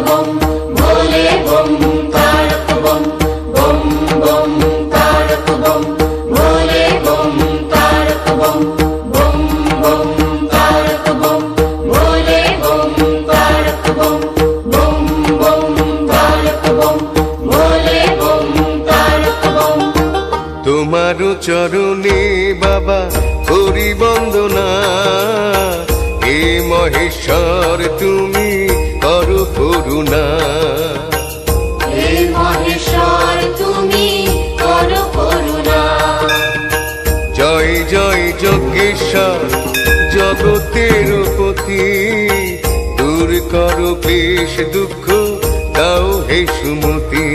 Bomb, ভোলে বম তারক বম, বম বম তারক বম, ভোলে বম তারক বম, বম বম তারক বম, ভোলে বম তারক বম, বম বম তারক বম, ভোলে বম তারক বম। তোমার চরণে বাবা করি বন্দনা, হে মহেশ্বর তুমি করো করুণা। হে মহেশ্বর তুমি করো করুণা। জয় জয় যজ্ঞেশ্বর জগতের পতি, দূর করো ক্লেশ দুঃখ দাও হে সুমতি।